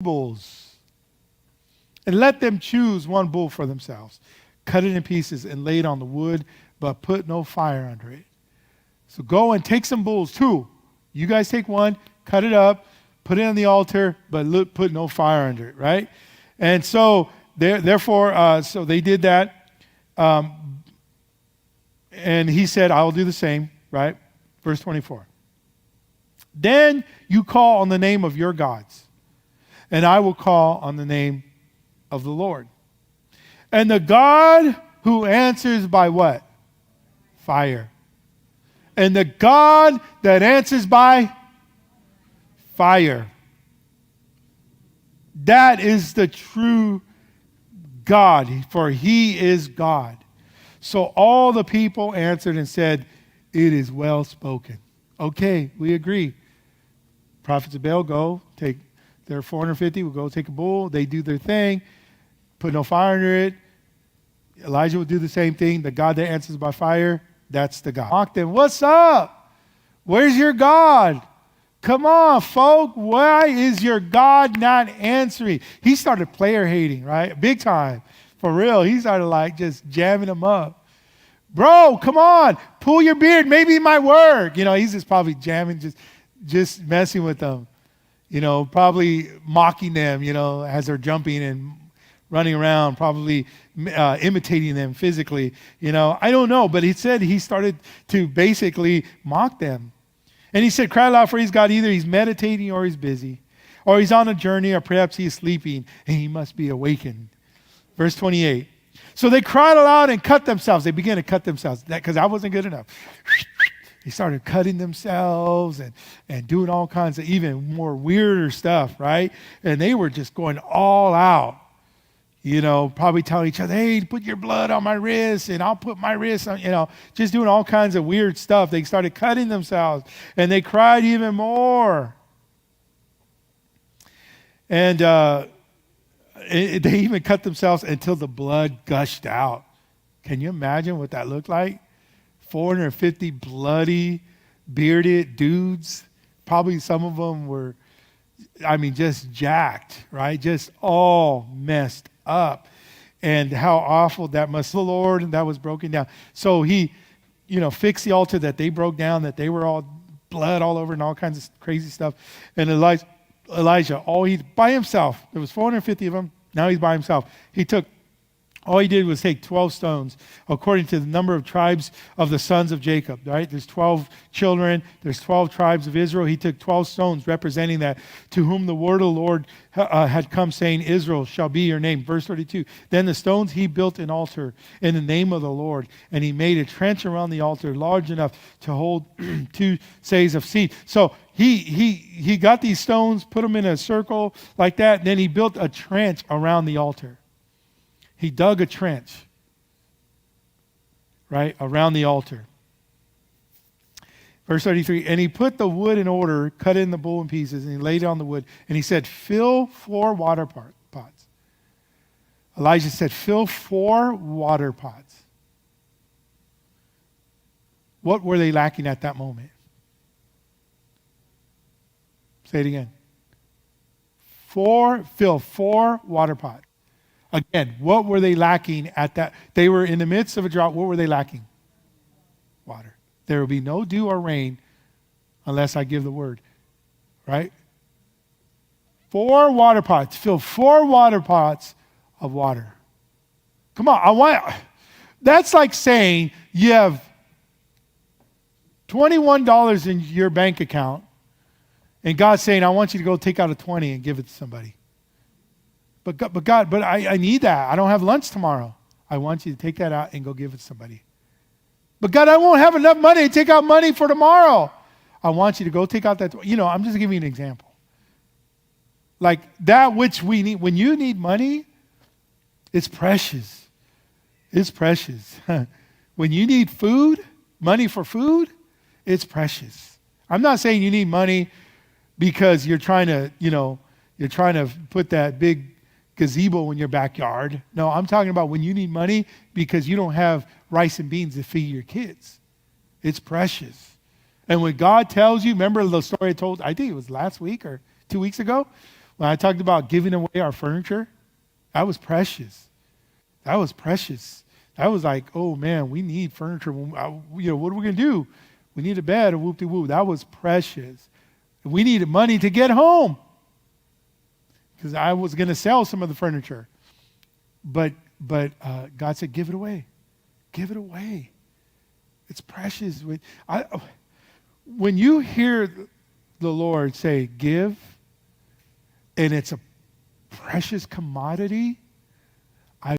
bulls, and let them choose one bull for themselves. Cut it in pieces and lay it on the wood, but put no fire under it. So go and take some bulls, 2. You guys take one, cut it up, put it on the altar, but put no fire under it, right? And so, therefore, so they did that. And he said, I will do the same, right? Verse 24. Then you call on the name of your gods, and I will call on the name of the Lord. And the God who answers by what? Fire. And the God that answers by fire. That is the true God, for he is God. So all the people answered and said, it is well spoken. Okay, we agree. Prophets of Baal go, take their 450, will go take a bull. They do their thing, put no fire under it. Elijah will do the same thing. The God that answers by fire, that's the God. Mock them, what's up? Where's your God? Come on, folk. Why is your God not answering? He started player hating, right? Big time. For real. He started like just jamming them up. Bro, come on. Pull your beard. Maybe it might work. He's just probably jamming, just messing with them. Probably mocking them, as they're jumping and running around, probably imitating them physically. I don't know. But he said he started to basically mock them. And he said, cry aloud, for he's God. Either he's meditating or he's busy, or he's on a journey, or perhaps he's sleeping, and he must be awakened. Verse 28. So they cried aloud and cut themselves. They began to cut themselves, because I wasn't good enough. They started cutting themselves and doing all kinds of even more weirder stuff, right? And they were just going all out. Probably telling each other, hey, put your blood on my wrist, and I'll put my wrist on, just doing all kinds of weird stuff. They started cutting themselves, and they cried even more. And they even cut themselves until the blood gushed out. Can you imagine what that looked like? 450 bloody, bearded dudes. Probably some of them were, just jacked, right? Just all messed up. And how awful that must be. The Lord, and that was broken down. So he, fixed the altar that they broke down, that they were all blood all over and all kinds of crazy stuff. And Elijah, by himself. There was 450 of them. Now he's by himself. All he did was take 12 stones, according to the number of tribes of the sons of Jacob, right? There's 12 children. There's 12 tribes of Israel. He took 12 stones representing that, to whom the word of the Lord had come, saying, Israel shall be your name. Verse 32. Then the stones he built an altar in the name of the Lord, and he made a trench around the altar large enough to hold 2 seahs of seed. So he got these stones, put them in a circle like that, and then he built a trench around the altar. He dug a trench, right, around the altar. Verse 33, and he put the wood in order, cut in the bull in pieces, and he laid it on the wood. And he said, fill 4 water pots. Elijah said, fill 4 water pots. What were they lacking at that moment? Say it again. Fill 4 water pots. Again, what were they lacking at that? They were in the midst of a drought. What were they lacking? Water. There will be no dew or rain unless I give the word. Right? 4 water pots. Fill 4 water pots of water. Come on. That's like saying you have $21 in your bank account, and God's saying, I want you to go take out a 20 and give it to somebody. But God, I need that. I don't have lunch tomorrow. I want you to take that out and go give it to somebody. But God, I won't have enough money to take out money for tomorrow. I want you to go take out that. I'm just giving you an example. Like that which we need. When you need money, it's precious. It's precious. When you need food, money for food, it's precious. I'm not saying you need money because you're trying to put that big gazebo in your backyard. No, I'm talking about when you need money because you don't have rice and beans to feed your kids. It's precious. And when God tells you, remember the story I told, I think it was last week or 2 weeks ago, When I talked about giving away our furniture, that was precious. That was precious. That was like, oh man, we need furniture. What are we going to do? We need a bed, a whoop-de-whoop. That was precious. We needed money to get home because I was going to sell some of the furniture. But God said, give it away. Give it away. It's precious. When you hear the Lord say, give, and it's a precious commodity,